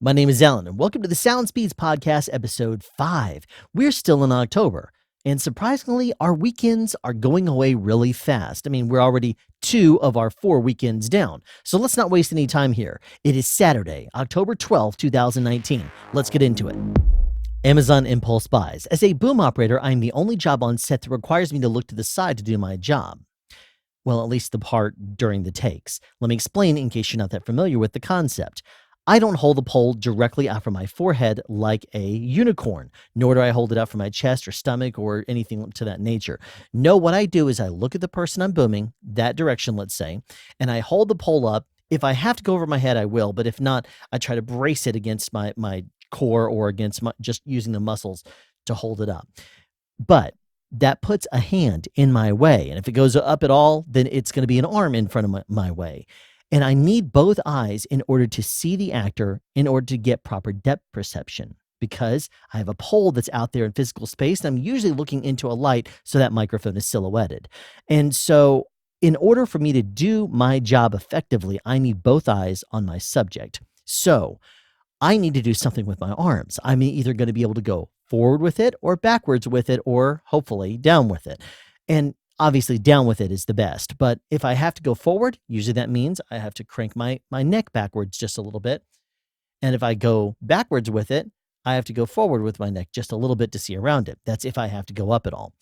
My name is Alan, and welcome to the Sound Speeds Podcast, episode 5. We're still in October, and surprisingly, our weekends are going away really fast. I mean, we're already 2 of our 4 weekends down, so let's not waste any time here. It is Saturday, October 12th, 2019. Let's get into it. Amazon Impulse Buys. As a boom operator, I'm the only job on set that requires me to look to the side to do my job. Well, at least the part during the takes. Let me explain in case you're not that familiar with the concept. I don't hold the pole directly out from my forehead like a unicorn, nor do I hold it out from my chest or stomach or anything to that nature. No, what I do is I look at the person I'm booming, that direction, let's say, and I hold the pole up. If I have to go over my head, I will, but if not, I try to brace it against my core or against just using the muscles to hold it up. But that puts a hand in my way. And if it goes up at all, then it's going to be an arm in front of my way. And I need both eyes in order to see the actor, in order to get proper depth perception, because I have a pole that's out there in physical space. And I'm usually looking into a light so that microphone is silhouetted. And so in order for me to do my job effectively, I need both eyes on my subject. So I need to do something with my arms. I'm either going to be able to go forward with it or backwards with it, or hopefully down with it. And obviously down with it is the best. But if I have to go forward, usually that means I have to crank my neck backwards just a little bit. And if I go backwards with it, I have to go forward with my neck just a little bit to see around it. That's if I have to go up at all.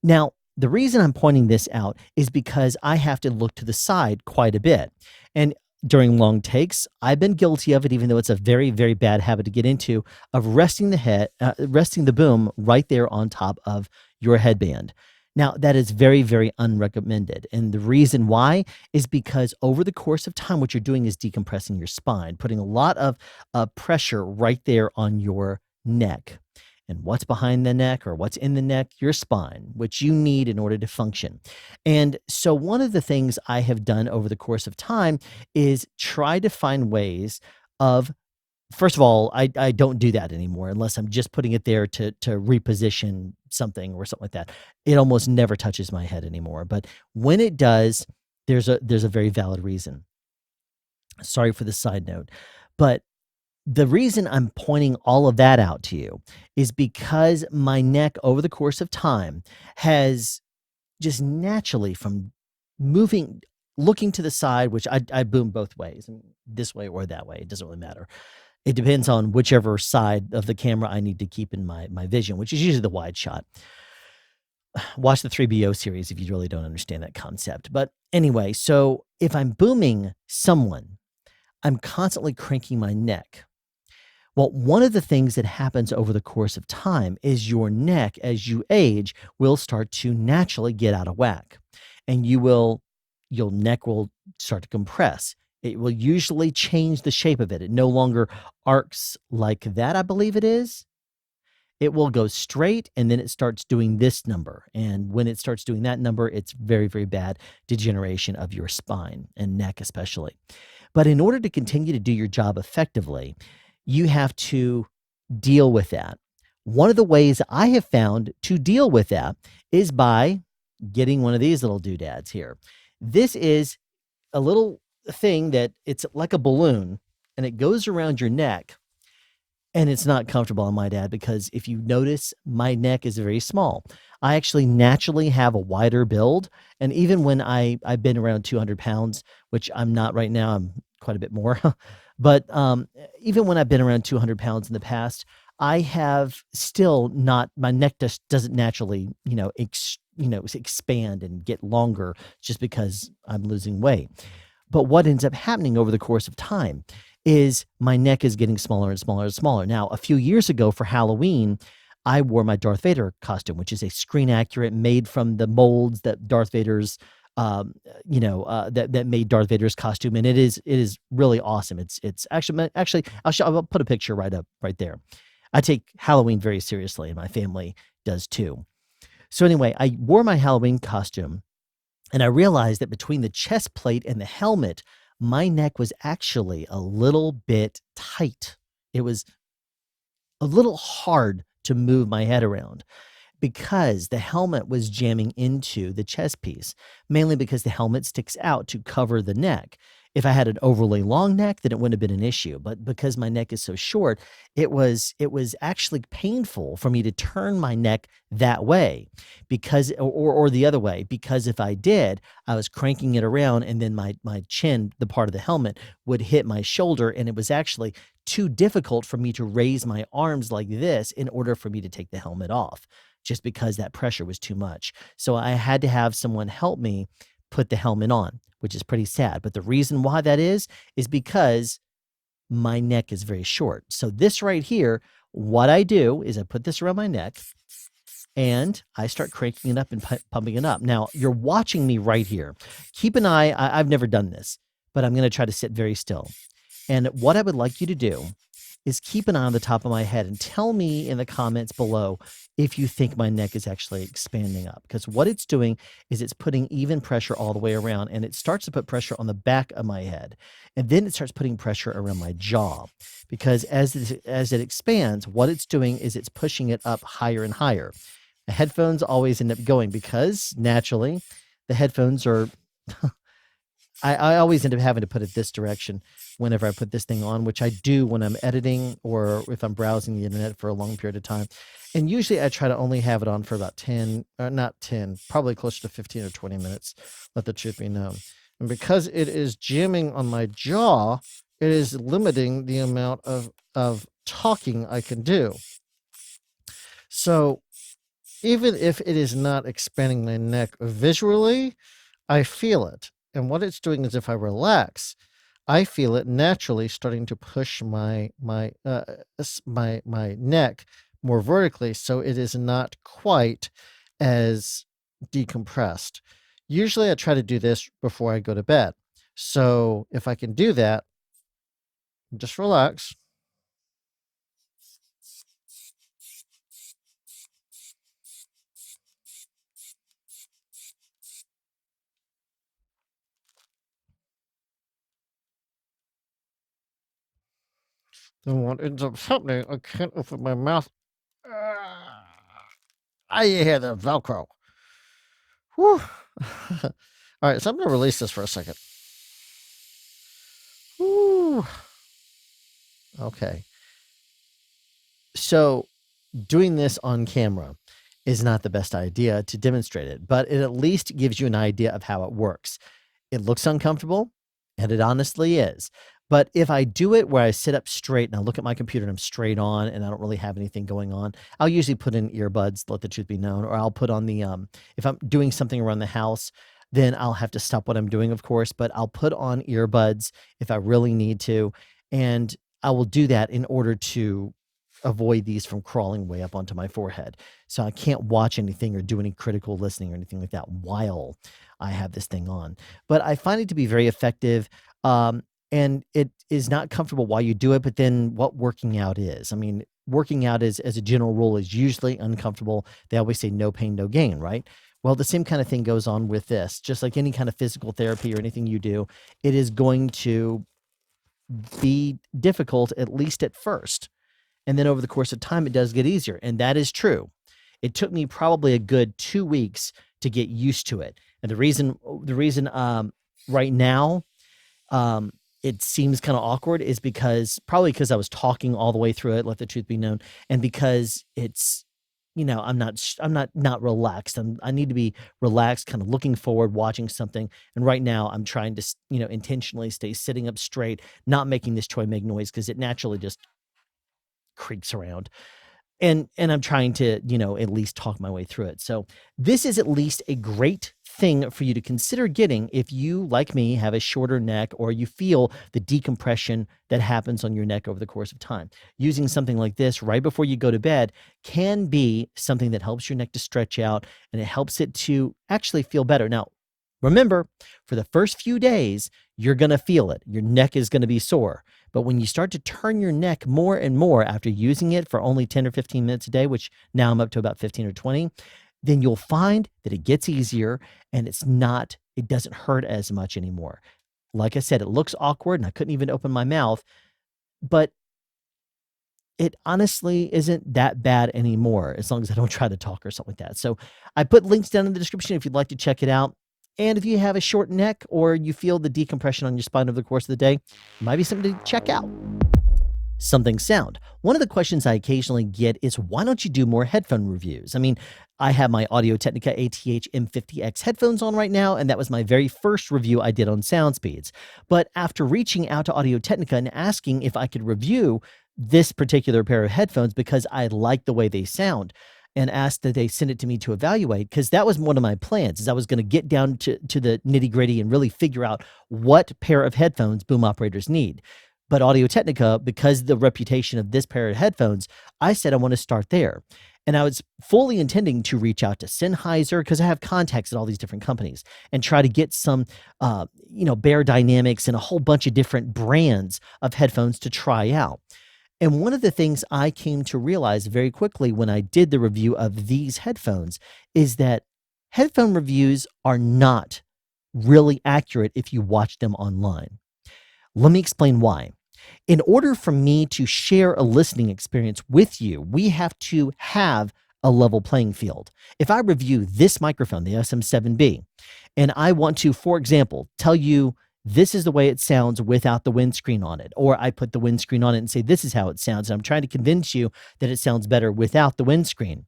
Now, the reason I'm pointing this out is because I have to look to the side quite a bit. And during long takes, I've been guilty of it, even though it's a very, very bad habit to get into, of resting the boom right there on top of your headband. Now, that is very, very unrecommended. And the reason why is because over the course of time, what you're doing is decompressing your spine, putting a lot of pressure right there on your neck. And what's behind the neck, or what's in the neck? Your spine, which you need in order to function. And so one of the things I have done over the course of time is try to find ways of, first of all, I don't do that anymore unless I'm just putting it there to reposition something or something like that. It almost never touches my head anymore. But when it does, there's a very valid reason. Sorry for the side note, but the reason I'm pointing all of that out to you is because my neck over the course of time has just naturally, from moving, looking to the side, which I boom both ways, this way or that way. It doesn't really matter. It depends on whichever side of the camera I need to keep in my vision, which is usually the wide shot. Watch the 3BO series if you really don't understand that concept. But anyway, so if I'm booming someone, I'm constantly cranking my neck. Well, one of the things that happens over the course of time is your neck, as you age, will start to naturally get out of whack. And your neck will start to compress. It will usually change the shape of it. It no longer arcs like that, I believe it is. It will go straight, and then it starts doing this number. And when it starts doing that number, it's very, very bad degeneration of your spine and neck especially. But in order to continue to do your job effectively, you have to deal with that. One of the ways I have found to deal with that is by getting one of these little doodads here. This is a little thing that it's like a balloon, and it goes around your neck, and it's not comfortable, I might add, because if you notice, my neck is very small. I actually naturally have a wider build, and even when I've been around 200 pounds, which I'm not right now, I'm quite a bit more. But even when I've been around 200 pounds in the past, I have still not, my neck just doesn't naturally, expand and get longer just because I'm losing weight. But what ends up happening over the course of time is my neck is getting smaller and smaller and smaller. Now, a few years ago for Halloween, I wore my Darth Vader costume, which is a screen accurate, made from the molds that Darth Vader's that made Darth Vader's costume, and it is really awesome. It's actually I'll put a picture right there. I take Halloween very seriously, and my family does too. So anyway, I wore my Halloween costume, and I realized that between the chest plate and the helmet, my neck was actually a little bit tight. It was a little hard to move my head around, because the helmet was jamming into the chest piece, mainly because the helmet sticks out to cover the neck. If I had an overly long neck, then it wouldn't have been an issue. But because my neck is so short, it was actually painful for me to turn my neck that way because or the other way, because if I did, I was cranking it around and then my chin, the part of the helmet, would hit my shoulder, and it was actually too difficult for me to raise my arms like this in order for me to take the helmet off, just because that pressure was too much. So I had to have someone help me put the helmet on, which is pretty sad. But the reason why that is because my neck is very short. So this right here, what I do is I put this around my neck and I start cranking it up and pumping it up. Now, you're watching me right here. Keep an eye. I've never done this, but I'm going to try to sit very still. And what I would like you to do is keep an eye on the top of my head and tell me in the comments below if you think my neck is actually expanding up. Because what it's doing is it's putting even pressure all the way around, and it starts to put pressure on the back of my head. And then it starts putting pressure around my jaw. Because as it expands, what it's doing is it's pushing it up higher and higher. The headphones always end up going because naturally the headphones are I always end up having to put it this direction whenever I put this thing on, which I do when I'm editing or if I'm browsing the internet for a long period of time. And usually I try to only have it on for about 10, or not 10, probably closer to 15 or 20 minutes, let the truth be known. And because it is jamming on my jaw, it is limiting the amount of talking I can do. So even if it is not expanding my neck visually, I feel it. And what it's doing is if I relax, I feel it naturally starting to push my neck more vertically, so it is not quite as decompressed. Usually I try to do this before I go to bed. So if I can do that, just relax. Then what ends up happening, I can't open my mouth. I hear the Velcro. Whew. All right, so I'm going to release this for a second. Whew. Okay. So doing this on camera is not the best idea to demonstrate it, but it at least gives you an idea of how it works. It looks uncomfortable, and it honestly is. But if I do it where I sit up straight and I look at my computer and I'm straight on and I don't really have anything going on, I'll usually put in earbuds, let the truth be known, or I'll put on the if I'm doing something around the house, then I'll have to stop what I'm doing, of course, but I'll put on earbuds if I really need to, and I will do that in order to avoid these from crawling way up onto my forehead. So I can't watch anything or do any critical listening or anything like that while I have this thing on. But I find it to be very effective. And it is not comfortable while you do it, but then what working out is. I mean, working out is, as a general rule, is usually uncomfortable. They always say no pain, no gain, right? Well, the same kind of thing goes on with this. Just like any kind of physical therapy or anything you do, it is going to be difficult, at least at first. And then over the course of time, it does get easier. And that is true. It took me probably a good 2 weeks to get used to it. And the reason right now, it seems kind of awkward is probably because I was talking all the way through it, let the truth be known. And because it's, I'm not relaxed. I need to be relaxed, kind of looking forward, watching something. And right now I'm trying to, intentionally stay sitting up straight, not making this toy make noise because it naturally just creaks around. And I'm trying to, at least talk my way through it. So this is at least a great thing for you to consider getting if you, like me, have a shorter neck or you feel the decompression that happens on your neck over the course of time. Using something like this right before you go to bed can be something that helps your neck to stretch out and it helps it to actually feel better. Now, remember, for the first few days, you're going to feel it. Your neck is going to be sore. But when you start to turn your neck more and more after using it for only 10 or 15 minutes a day, which now I'm up to about 15 or 20, then you'll find that it gets easier and it doesn't hurt as much anymore. Like I said, it looks awkward and I couldn't even open my mouth, but it honestly isn't that bad anymore as long as I don't try to talk or something like that. So I put links down in the description if you'd like to check it out. And if you have a short neck or you feel the decompression on your spine over the course of the day, it might be something to check out. Something sound. One of the questions I occasionally get is, why don't you do more headphone reviews? I mean, I have my Audio-Technica ATH M50X headphones on right now, and that was my very first review I did on sound speeds. But after reaching out to Audio-Technica and asking if I could review this particular pair of headphones because I like the way they sound, and asked that they send it to me to evaluate, because that was one of my plans, is I was going to get down to the nitty-gritty and really figure out what pair of headphones boom operators need. But Audio-Technica, because the reputation of this pair of headphones, I said I want to start there. And I was fully intending to reach out to Sennheiser, because I have contacts at all these different companies, and try to get some, Bear Dynamics and a whole bunch of different brands of headphones to try out. And one of the things I came to realize very quickly when I did the review of these headphones is that headphone reviews are not really accurate if you watch them online. Let me explain why. In order for me to share a listening experience with you, we have to have a level playing field. If I review this microphone, the SM7B, and I want to, for example, tell you this is the way it sounds without the windscreen on it, or I put the windscreen on it and say this is how it sounds, and I'm trying to convince you that it sounds better without the windscreen,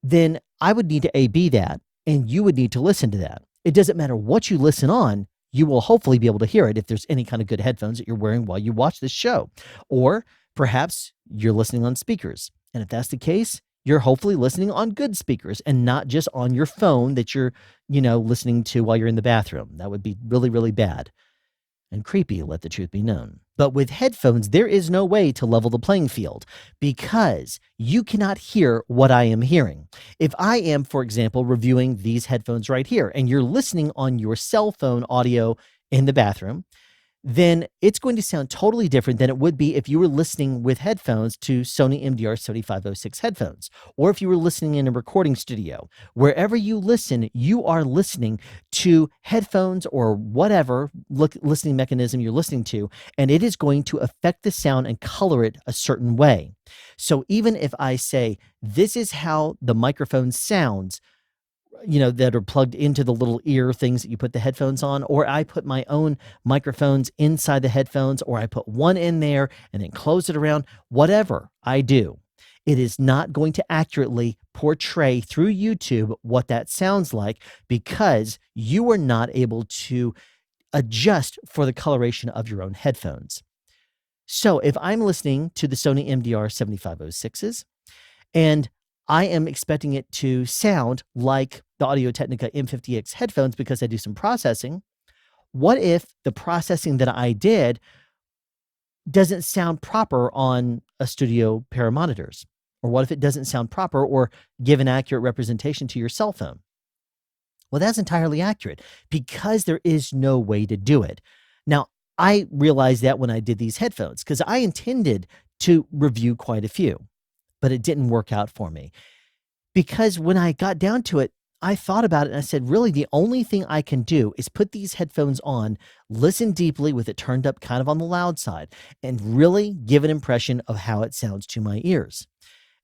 then I would need to A/B that, and you would need to listen to that. It doesn't matter what you listen on, you will hopefully be able to hear it if there's any kind of good headphones that you're wearing while you watch this show. Or perhaps you're listening on speakers. And if that's the case, you're hopefully listening on good speakers and not just on your phone that you're, listening to while you're in the bathroom. That would be really, really bad and creepy, let the truth be known. But with headphones, there is no way to level the playing field because you cannot hear what I am hearing. If I am, for example, reviewing these headphones right here, and you're listening on your cell phone audio in the bathroom, then it's going to sound totally different than it would be if you were listening with headphones to Sony MDR7506 headphones, or if you were listening in a recording studio. Wherever you listen, you are listening to headphones or whatever listening mechanism you're listening to, and it is going to affect the sound and color it a certain way. So even if I say, this is how the microphone sounds, that are plugged into the little ear things that you put the headphones on, or I put my own microphones inside the headphones, or I put one in there and then close it around, whatever I do, it is not going to accurately portray through YouTube what that sounds like because you are not able to adjust for the coloration of your own headphones. So if I'm listening to the Sony MDR 7506s and I am expecting it to sound like the Audio-Technica M50X headphones because I do some processing, what if the processing that I did doesn't sound proper on a studio pair of monitors? Or what if it doesn't sound proper or give an accurate representation to your cell phone? Well, that's entirely accurate because there is no way to do it. Now, I realized that when I did these headphones because I intended to review quite a few, but it didn't work out for me. Because when I got down to it, I thought about it and I said, really, the only thing I can do is put these headphones on, listen deeply with it turned up kind of on the loud side, and really give an impression of how it sounds to my ears.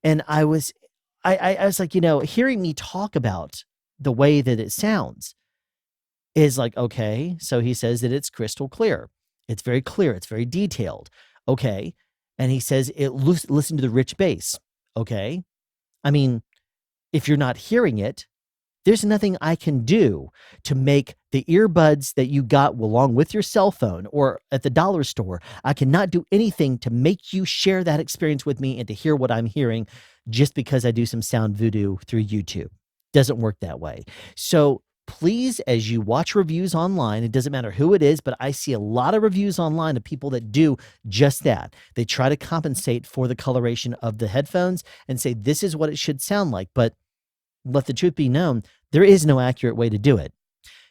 And I was like, hearing me talk about the way that it sounds is like, okay, so he says that it's crystal clear. It's very clear. It's very detailed. Okay. And he says, listen to the rich bass. Okay. I mean, if you're not hearing it, there's nothing I can do to make the earbuds that you got along with your cell phone or at the dollar store. I cannot do anything to make you share that experience with me and to hear what I'm hearing just because I do some sound voodoo through YouTube. Doesn't work that way. So please, as you watch reviews online, it doesn't matter who it is, but I see a lot of reviews online of people that do just that. They try to compensate for the coloration of the headphones and say, this is what it should sound like. But let the truth be known, there is no accurate way to do it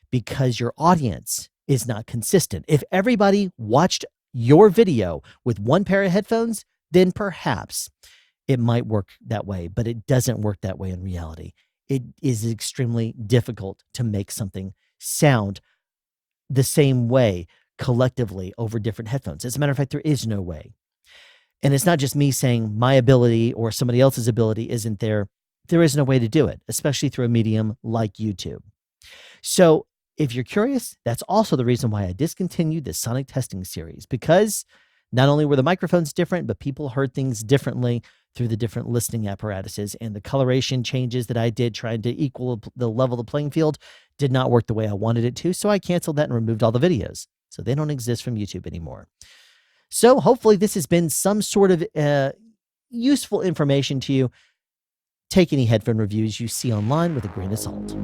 because your audience is not consistent. If everybody watched your video with one pair of headphones, then perhaps it might work that way, but it doesn't work that way in reality. It is extremely difficult to make something sound the same way collectively over different headphones. As a matter of fact, there is no way. And it's not just me saying my ability or somebody else's ability isn't there. There is no way to do it, especially through a medium like YouTube. So If you're curious, that's also the reason why I discontinued the sonic testing series, because not only were the microphones different, but people heard things differently through the different listening apparatuses, and the coloration changes that I did trying to equal the level of the playing field did not work the way I wanted it to. So I canceled that and removed all the videos. So they don't exist from YouTube anymore. So hopefully this has been some sort of useful information to you. Take any headphone reviews you see online with a grain of salt.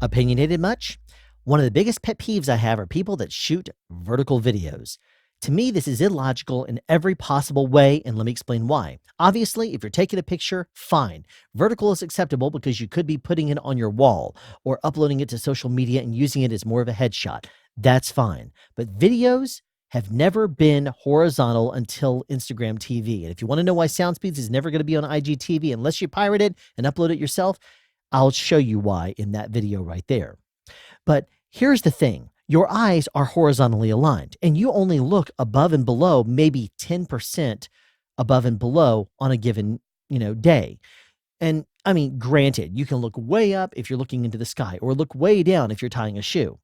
Opinionated much? One of the biggest pet peeves I have are people that shoot vertical videos. To me, this is illogical in every possible way, and let me explain why. Obviously, if you're taking a picture, fine. Vertical is acceptable because you could be putting it on your wall or uploading it to social media and using it as more of a headshot. That's fine. But videos have never been horizontal until Instagram TV. And if you want to know why SoundSpeeds is never going to be on IGTV unless you pirate it and upload it yourself, I'll show you why in that video right there. But here's the thing. Your eyes are horizontally aligned, and you only look above and below, maybe 10% above and below on a given, day. And I mean, granted, you can look way up if you're looking into the sky or look way down if you're tying a shoe.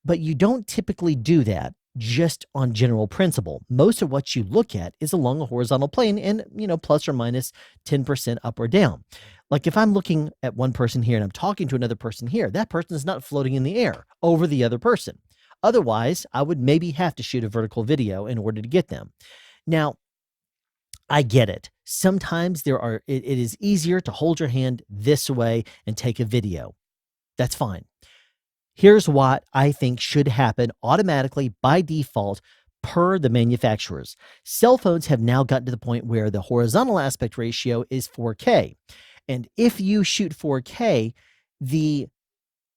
But you don't typically do that just on general principle. Most of what you look at is along a horizontal plane and, plus or minus 10% up or down. Like if I'm looking at one person here and I'm talking to another person here, that person is not floating in the air over the other person. Otherwise, I would maybe have to shoot a vertical video in order to get them. Now, I get it. Sometimes it is easier to hold your hand this way and take a video. That's fine. Here's what I think should happen automatically by default per the manufacturers. Cell phones have now gotten to the point where the horizontal aspect ratio is 4K. And if you shoot 4K, the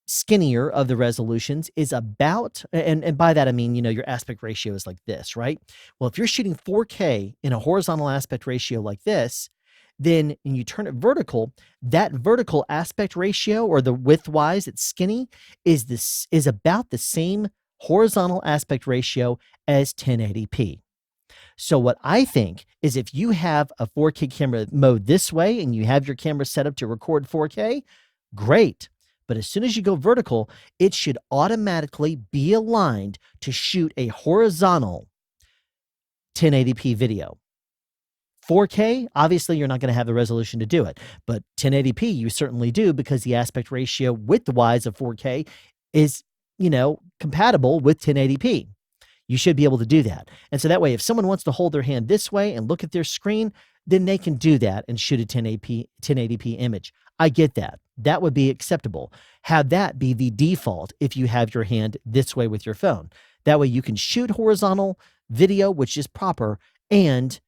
skinnier of the resolutions is about, and by that I mean, your aspect ratio is like this, right? Well, if you're shooting 4K in a horizontal aspect ratio like this, then and you turn it vertical, that vertical aspect ratio or the widthwise, it's skinny, is about the same horizontal aspect ratio as 1080p. So what I think is if you have a 4K camera mode this way and you have your camera set up to record 4K, great. But as soon as you go vertical, it should automatically be aligned to shoot a horizontal 1080p video. 4K, obviously, you're not going to have the resolution to do it, but 1080p, you certainly do because the aspect ratio width-wise of 4K is, compatible with 1080p. You should be able to do that. And so that way, if someone wants to hold their hand this way and look at their screen, then they can do that and shoot a 1080p image. I get that. That would be acceptable. Have that be the default if you have your hand this way with your phone. That way you can shoot horizontal video, which is proper, and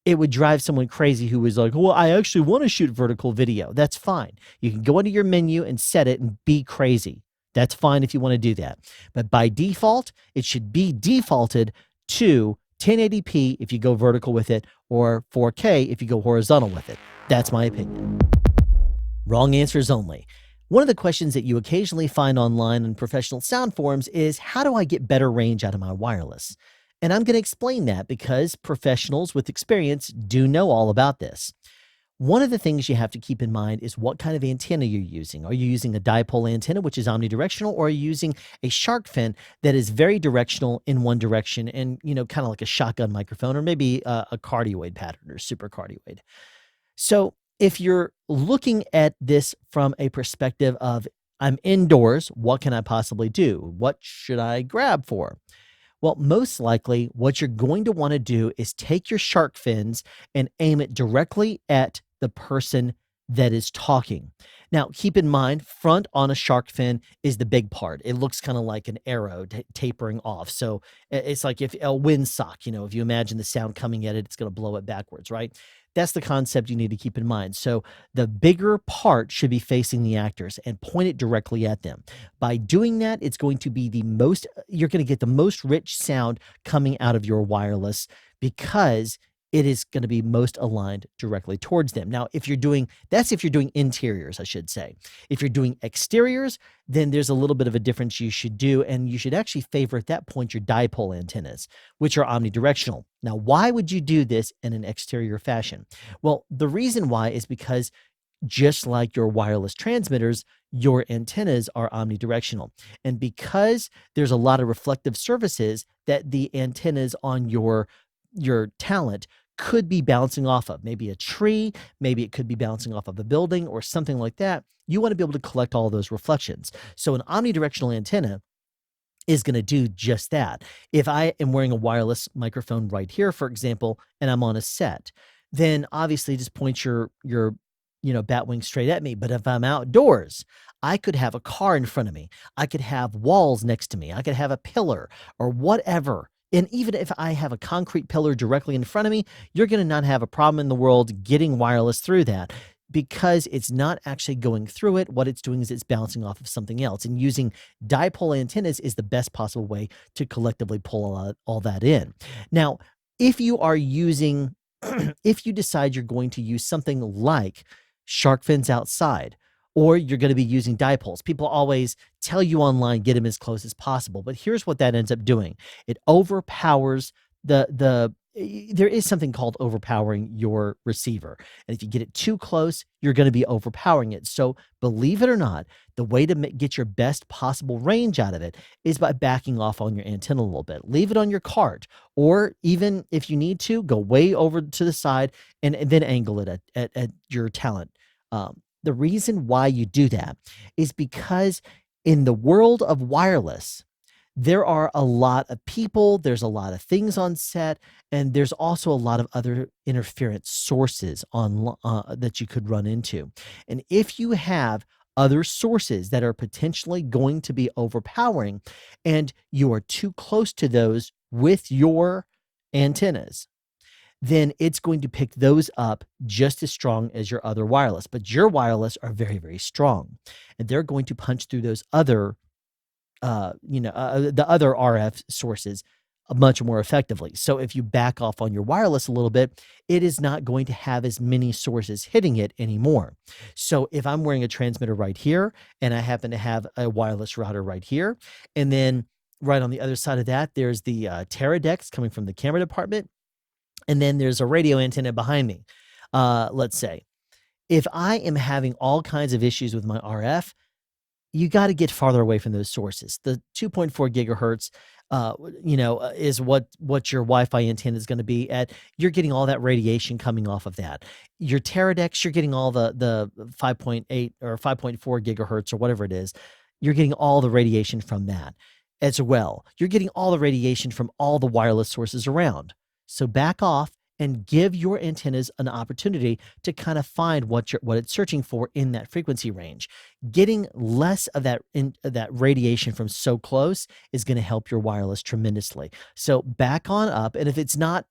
it would drive someone crazy who was like, well, I actually want to shoot vertical video. That's fine. You can go into your menu and set it and be crazy. That's fine if you want to do that. But by default, it should be defaulted to 1080p if you go vertical with it or 4K if you go horizontal with it. That's my opinion. Wrong answers only. One of the questions that you occasionally find online on professional sound forums is, how do I get better range out of my wireless? And I'm going to explain that because professionals with experience do know all about this. One of the things you have to keep in mind is what kind of antenna you're using. Are you using a dipole antenna, which is omnidirectional, or are you using a shark fin that is very directional in one direction and, kind of like a shotgun microphone or maybe a cardioid pattern or super cardioid? So if you're looking at this from a perspective of, I'm indoors, what can I possibly do? What should I grab for? Well, most likely what you're going to want to do is take your shark fins and aim it directly at the person that is talking. Now, keep in mind, front on a shark fin is the big part. It looks kind of like an arrow tapering off. So it's like if a windsock, if you imagine the sound coming at it, it's going to blow it backwards, right? That's the concept you need to keep in mind. So the bigger part should be facing the actors and point it directly at them. By doing that, it's going to be you're going to get the most rich sound coming out of your wireless because it is going to be most aligned directly towards them. Now, if you're doing interiors, I should say. If you're doing exteriors, then there's a little bit of a difference you should do, and you should actually favor at that point your dipole antennas, which are omnidirectional. Now, why would you do this in an exterior fashion? Well, the reason why is because just like your wireless transmitters, your antennas are omnidirectional. And because there's a lot of reflective surfaces that the antennas on your talent could be bouncing off of, maybe a tree, maybe it could be bouncing off of a building or something like that. You want to be able to collect all those reflections. So an omnidirectional antenna is going to do just that. If I am wearing a wireless microphone right here, for example, and I'm on a set, then obviously just point your bat wing straight at me. But if I'm outdoors, I could have a car in front of me. I could have walls next to me. I could have a pillar or whatever. And even if I have a concrete pillar directly in front of me, you're going to not have a problem in the world getting wireless through that because it's not actually going through it. What it's doing is it's bouncing off of something else. And using dipole antennas is the best possible way to collectively pull all that in. Now, if you are using, if you decide you're going to use something like shark fins outside, or you're going to be using dipoles, people always tell you online, get them as close as possible. But here's what that ends up doing. It overpowers there is something called overpowering your receiver. And if you get it too close, you're going to be overpowering it. So believe it or not, the way to get your best possible range out of it is by backing off on your antenna a little bit. Leave it on your cart, or even if you need to, go way over to the side and then angle it at your talent. The reason why you do that is because in the world of wireless, there are a lot of people, there's a lot of things on set, and there's also a lot of other interference sources on that you could run into. And if you have other sources that are potentially going to be overpowering and you are too close to those with your antennas, then it's going to pick those up just as strong as your other wireless. But your wireless are very, very strong, and they're going to punch through those other the other RF sources much more effectively. So if you back off on your wireless a little bit, it is not going to have as many sources hitting it anymore. So if I'm wearing a transmitter right here and I happen to have a wireless router right here, and then right on the other side of that, there's the Teradex coming from the camera department, and then there's a radio antenna behind me. Let's say if I am having all kinds of issues with my RF, you got to get farther away from those sources. The 2.4 gigahertz, is what your Wi-Fi antenna is going to be at. You're getting all that radiation coming off of that. Your Teradex, you're getting all the 5.8 or 5.4 gigahertz or whatever it is. You're getting all the radiation from that as well. You're getting all the radiation from all the wireless sources around. So back off and give your antennas an opportunity to kind of find what it's searching for in that frequency range. Getting less of that radiation from so close is going to help your wireless tremendously. So back on up, and if it's not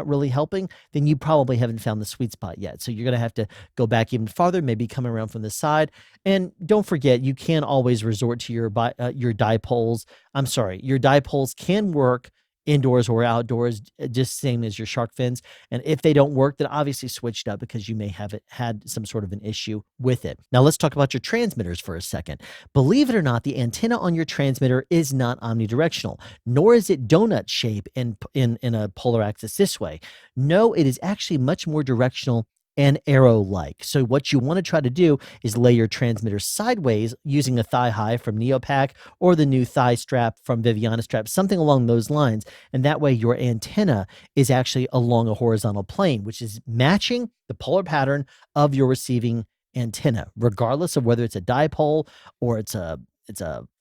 really helping, then you probably haven't found the sweet spot yet. So you're going to have to go back even farther, maybe come around from the side. And don't forget, you can always resort to your dipoles. I'm sorry, your dipoles can work indoors or outdoors, just same as your shark fins. And if they don't work, then obviously switch it up because you may have had some sort of an issue with it. Now let's talk about your transmitters for a second. Believe it or not, the antenna on your transmitter is not omnidirectional, nor is it donut shape in a polar axis this way. No, it is actually much more directional and arrow-like. So what you want to try to do is lay your transmitter sideways using a thigh high from Neopak or the new thigh strap from Viviana strap, something along those lines. And that way your antenna is actually along a horizontal plane, which is matching the polar pattern of your receiving antenna, regardless of whether it's a dipole or it's a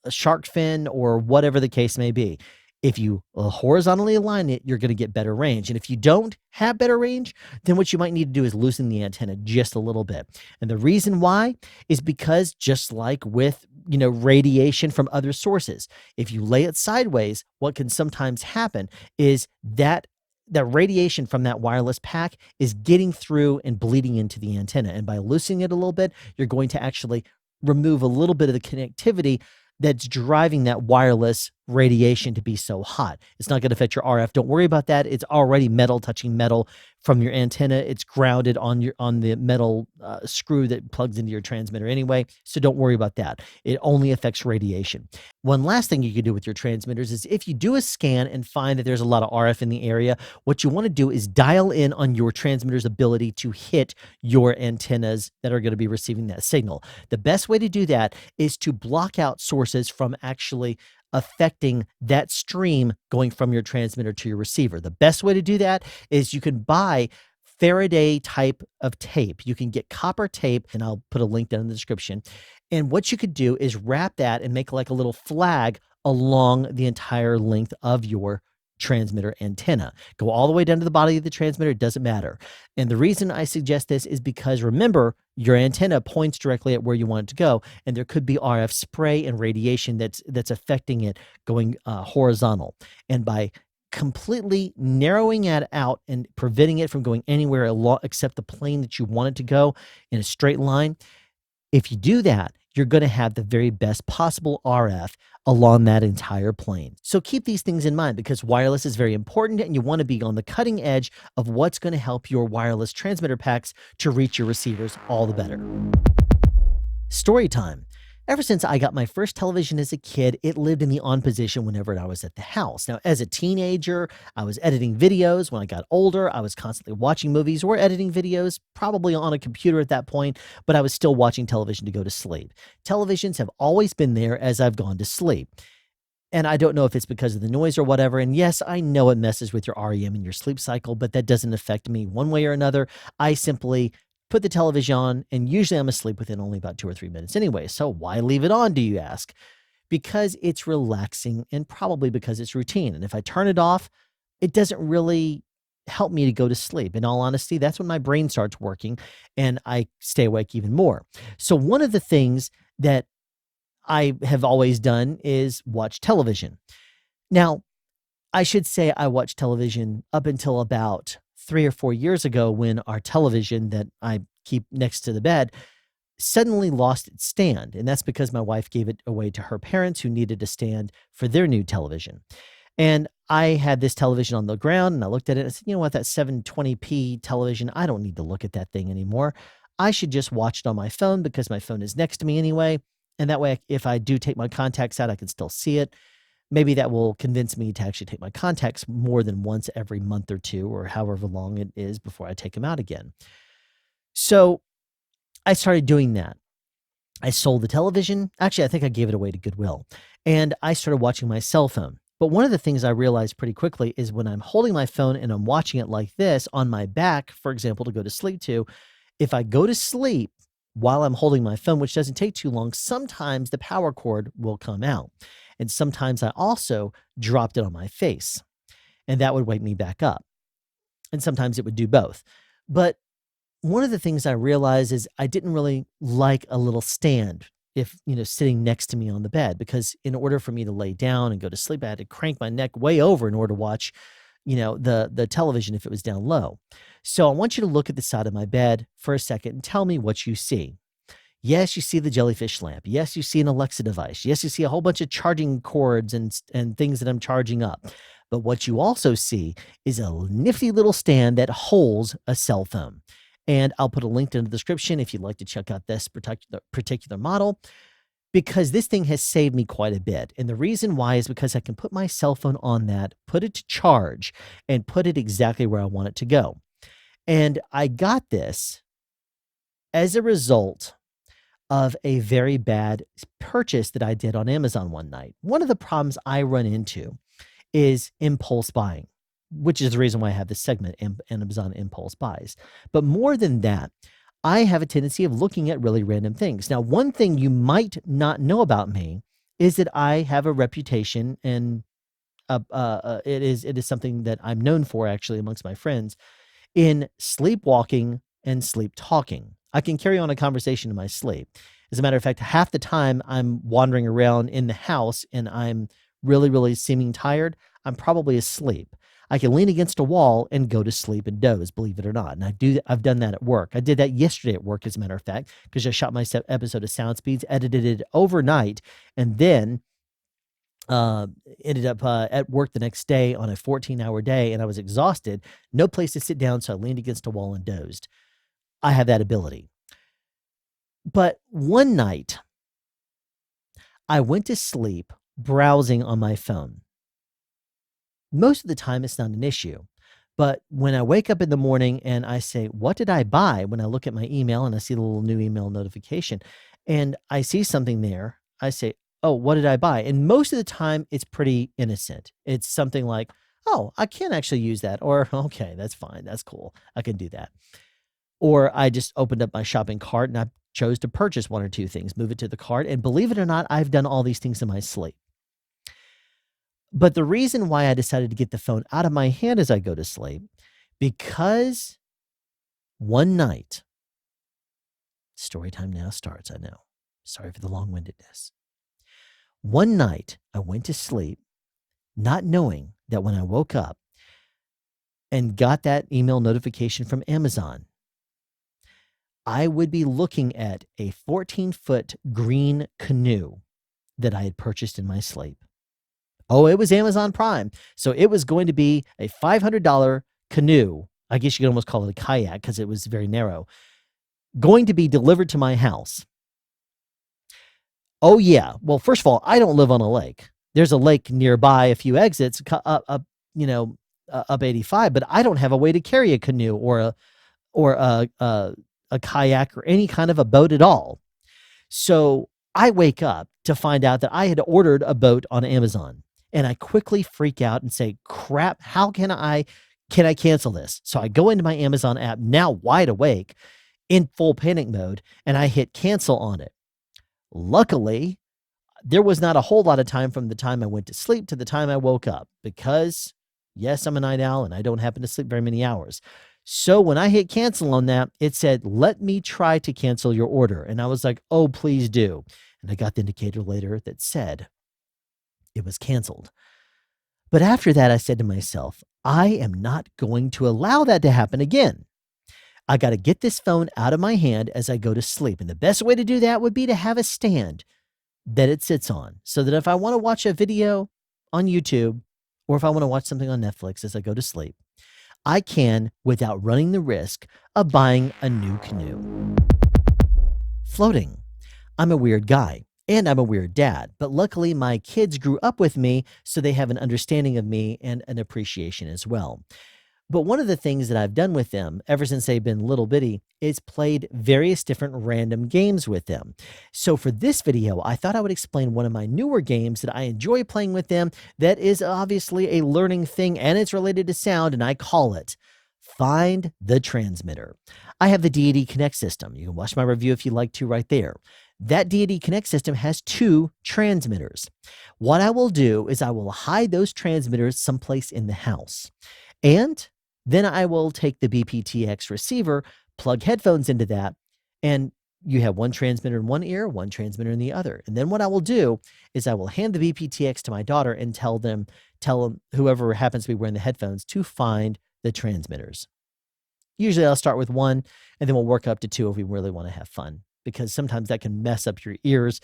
shark fin or whatever the case may be. If you horizontally align it, you're going to get better range. And if you don't have better range, then what you might need to do is loosen the antenna just a little bit. And the reason why is because just like with, radiation from other sources, if you lay it sideways, what can sometimes happen is that radiation from that wireless pack is getting through and bleeding into the antenna. And by loosening it a little bit, you're going to actually remove a little bit of the connectivity that's driving that wireless radiation to be so hot. It's not going to affect your RF. Don't worry about that. It's already metal touching metal from your antenna. It's grounded on the metal screw that plugs into your transmitter anyway. So don't worry about that. It only affects radiation. One last thing you can do with your transmitters is if you do a scan and find that there's a lot of RF in the area, what you want to do is dial in on your transmitter's ability to hit your antennas that are going to be receiving that signal. The best way to do that is to block out sources from actually affecting that stream going from your transmitter to your receiver. The best way to do that is you can buy Faraday type of tape. You can get copper tape, and I'll put a link down in the description. And what you could do is wrap that and make like a little flag along the entire length of your transmitter antenna. Go all the way down to the body of the transmitter. It doesn't matter. And the reason I suggest this is because remember, your antenna points directly at where you want it to go, and there could be RF spray and radiation that's affecting it going horizontal. And by completely narrowing it out and preventing it from going anywhere except the plane that you want it to go in a straight line, if you do that, you're going to have the very best possible RF along that entire plane. So keep these things in mind because wireless is very important and you want to be on the cutting edge of what's going to help your wireless transmitter packs to reach your receivers all the better. Story time. Ever since I got my first television as a kid, it lived in the on position whenever I was at the house. Now, as a teenager, I was editing videos. When I got older, I was constantly watching movies or editing videos, probably on a computer at that point, but I was still watching television to go to sleep. Televisions have always been there as I've gone to sleep. And I don't know if it's because of the noise or whatever. And yes, I know it messes with your REM and your sleep cycle, but that doesn't affect me one way or another. I simply put the television on, and usually I'm asleep within only about 2 or 3 minutes anyway. So why leave it on, do you ask? Because it's relaxing and probably because it's routine. And if I turn it off, it doesn't really help me to go to sleep. In all honesty, that's when my brain starts working and I stay awake even more. So one of the things that I have always done is watch television. Now, I should say I watched television up until about 3 or 4 years ago when our television that I keep next to the bed suddenly lost its stand. And that's because my wife gave it away to her parents who needed a stand for their new television. And I had this television on the ground and I looked at it and I said, you know what, that 720p television, I don't need to look at that thing anymore. I should just watch it on my phone because my phone is next to me anyway. And that way, if I do take my contacts out, I can still see it. Maybe that will convince me to actually take my contacts more than once every month or two, or however long it is before I take them out again. So I started doing that. I sold the television. Actually, I think I gave it away to Goodwill. And I started watching my cell phone. But one of the things I realized pretty quickly is when I'm holding my phone and I'm watching it like this on my back, for example, to go to sleep to, if I go to sleep while I'm holding my phone, which doesn't take too long, sometimes the power cord will come out. And sometimes I also dropped it on my face and that would wake me back up. And sometimes it would do both. But one of the things I realized is I didn't really like a little stand if, sitting next to me on the bed, because in order for me to lay down and go to sleep, I had to crank my neck way over in order to watch, the television if it was down low. So I want you to look at the side of my bed for a second and tell me what you see. Yes, you see the jellyfish lamp. Yes, you see an Alexa device. Yes, you see a whole bunch of charging cords and things that I'm charging up. But what you also see is a nifty little stand that holds a cell phone. And I'll put a link in the description if you'd like to check out this particular model, because this thing has saved me quite a bit. And the reason why is because I can put my cell phone on that, put it to charge, and put it exactly where I want it to go. And I got this as a result of a very bad purchase that I did on Amazon one night. One of the problems I run into is impulse buying, which is the reason why I have this segment, Amazon Impulse Buys. But more than that, I have a tendency of looking at really random things. Now, one thing you might not know about me is that I have a reputation, and it is something that I'm known for actually amongst my friends, in sleepwalking and sleep talking. I can carry on a conversation in my sleep. As a matter of fact, half the time I'm wandering around in the house and I'm really, really seeming tired, I'm probably asleep. I can lean against a wall and go to sleep and doze, believe it or not. And I've done that at work. I did that yesterday at work, as a matter of fact, because I shot my episode of Sound Speeds, edited it overnight, and then Uh, Ended up at work the next day on a 14-hour day, and I was exhausted. No place to sit down, so I leaned against a wall and dozed. I have that ability. But one night, I went to sleep browsing on my phone. Most of the time, it's not an issue. But when I wake up in the morning and I say, "What did I buy?" When I look at my email and I see the little new email notification and I see something there, I say, "Oh, what did I buy?" And most of the time, it's pretty innocent. It's something like, "Oh, I can actually use that," or "Okay, that's fine. That's cool. I can do that." Or I just opened up my shopping cart and I chose to purchase one or two things, move it to the cart. And believe it or not, I've done all these things in my sleep. But the reason why I decided to get the phone out of my hand as I go to sleep, because one night, story time now starts, I know. Sorry for the long windedness. One night, I went to sleep not knowing that when I woke up and got that email notification from Amazon, I would be looking at a 14-foot green canoe that I had purchased in my sleep. Oh, it was Amazon Prime. So it was going to be a $500 canoe. I guess you could almost call it a kayak because it was very narrow, going to be delivered to my house. Oh, yeah. Well, first of all, I don't live on a lake. There's a lake nearby, a few exits up 85, but I don't have a way to carry a canoe or a kayak or any kind of a boat at all. So I wake up to find out that I had ordered a boat on Amazon, and I quickly freak out and say, "Crap, how can I cancel this?" So I go into my Amazon app, now wide awake, in full panic mode, and I hit cancel on it. Luckily, there was not a whole lot of time from the time I went to sleep to the time I woke up because, yes, I'm a night owl and I don't happen to sleep very many hours. So when I hit cancel on that, it said, "Let me try to cancel your order." And I was like, "Oh, please do." And I got the indicator later that said it was canceled. But after that, I said to myself, I am not going to allow that to happen again. I got to get this phone out of my hand as I go to sleep. And the best way to do that would be to have a stand that it sits on so that if I want to watch a video on YouTube or if I want to watch something on Netflix as I go to sleep, I can without running the risk of buying a new canoe. Floating. I'm a weird guy and I'm a weird dad, but luckily my kids grew up with me, so they have an understanding of me and an appreciation as well. But one of the things that I've done with them ever since they've been little bitty is played various different random games with them. So for this video, I thought I would explain one of my newer games that I enjoy playing with them that is obviously a learning thing and it's related to sound, and I call it Find the Transmitter. I have the Deity Connect system. You can watch my review if you'd like to right there. That Deity Connect system has two transmitters. What I will do is I will hide those transmitters someplace in the house. And then I will take the BPTX receiver, plug headphones into that, and you have one transmitter in one ear, one transmitter in the other. And then what I will do is I will hand the BPTX to my daughter and tell them whoever happens to be wearing the headphones to find the transmitters. Usually I'll start with one and then we'll work up to two if we really want to have fun, because sometimes that can mess up your ears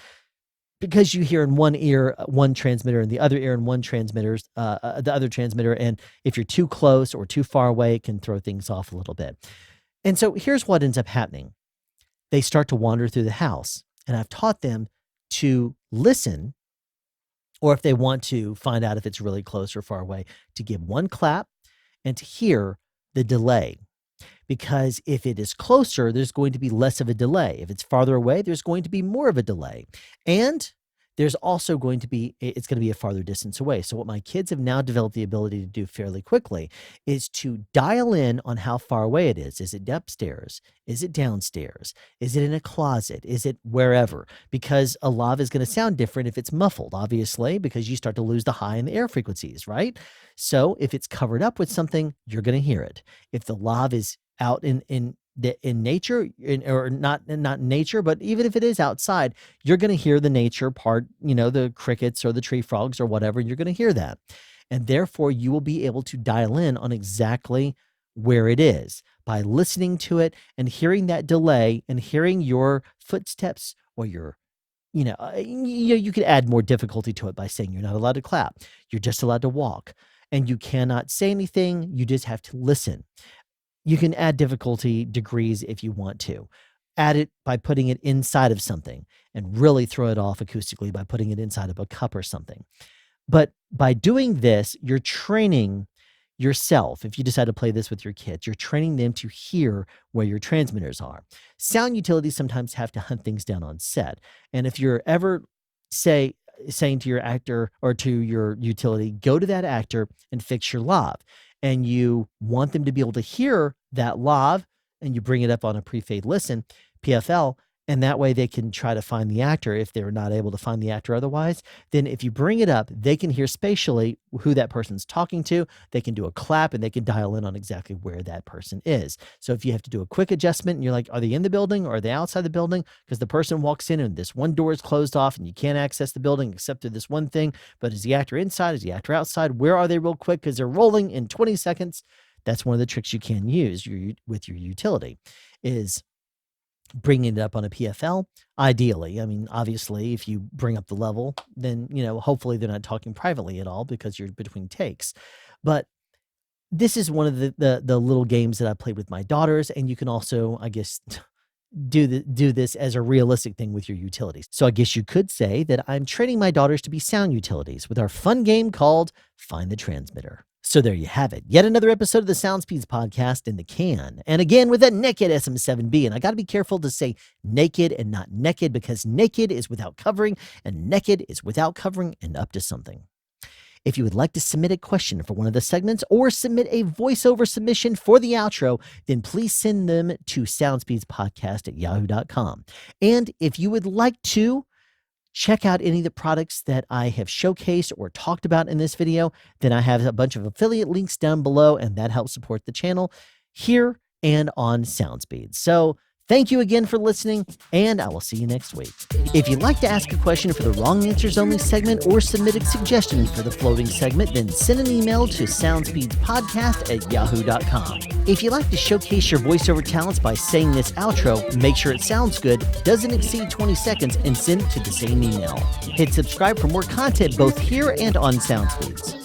because you hear in one ear one transmitter and the other ear in the other transmitter. And if you're too close or too far away, it can throw things off a little bit. And so here's what ends up happening. They start to wander through the house, and I've taught them to listen, or if they want to find out if it's really close or far away, to give one clap and to hear the delay. Because if it is closer, there's going to be less of a delay. If it's farther away, there's going to be more of a delay. And there's also it's going to be a farther distance away. So what my kids have now developed the ability to do fairly quickly is to dial in on how far away it is. Is it upstairs? Is it downstairs? Is it in a closet? Is it wherever? Because a lav is going to sound different if it's muffled, obviously, because you start to lose the high and the air frequencies, right? So if it's covered up with something, you're going to hear it. If the lav is out in nature, or not nature, but even if it is outside, you're going to hear the nature part, the crickets or the tree frogs or whatever. You're going to hear that. And therefore you will be able to dial in on exactly where it is by listening to it and hearing that delay and hearing your footsteps or your You could add more difficulty to it by saying you're not allowed to clap. You're just allowed to walk, and you cannot say anything. You just have to listen. You can add difficulty degrees if you want to. Add it by putting it inside of something and really throw it off acoustically by putting it inside of a cup or something. But by doing this, you're training yourself. If you decide to play this with your kids, you're training them to hear where your transmitters are. Sound utilities sometimes have to hunt things down on set. And if you're ever saying to your actor or to your utility, go to that actor and fix your lav, and you want them to be able to hear that lav, and you bring it up on a pre-fade listen, PFL, and that way they can try to find the actor if they're not able to find the actor otherwise. Then if you bring it up, they can hear spatially who that person's talking to. They can do a clap and they can dial in on exactly where that person is. So if you have to do a quick adjustment and you're like, are they in the building or are they outside the building? Because the person walks in and this one door is closed off and you can't access the building except through this one thing. But is the actor inside? Is the actor outside? Where are they real quick? Because they're rolling in 20 seconds. That's one of the tricks you can use with your utility is bringing it up on a PFL, ideally. I mean, obviously, if you bring up the level, then, hopefully they're not talking privately at all because you're between takes. But this is one of the little games that I played with my daughters, and you can also, I guess, do this as a realistic thing with your utilities. So I guess you could say that I'm training my daughters to be sound utilities with our fun game called Find the Transmitter. So there you have it. Yet another episode of the SoundSpeeds podcast in the can. And again, with a naked SM7B. And I got to be careful to say naked and not naked because naked is without covering and naked is without covering and up to something. If you would like to submit a question for one of the segments or submit a voiceover submission for the outro, then please send them to soundspeedspodcast@yahoo.com. And if you would like to check out any of the products that I have showcased or talked about in this video, then I have a bunch of affiliate links down below, and that helps support the channel here and on SoundSpeed. So thank you again for listening, and I will see you next week. If you'd like to ask a question for the Wrong Answers Only segment or submit a suggestion for the floating segment, then send an email to soundspeedspodcast@yahoo.com. If you'd like to showcase your voiceover talents by saying this outro, make sure it sounds good, doesn't exceed 20 seconds, and send it to the same email. Hit subscribe for more content both here and on SoundSpeeds.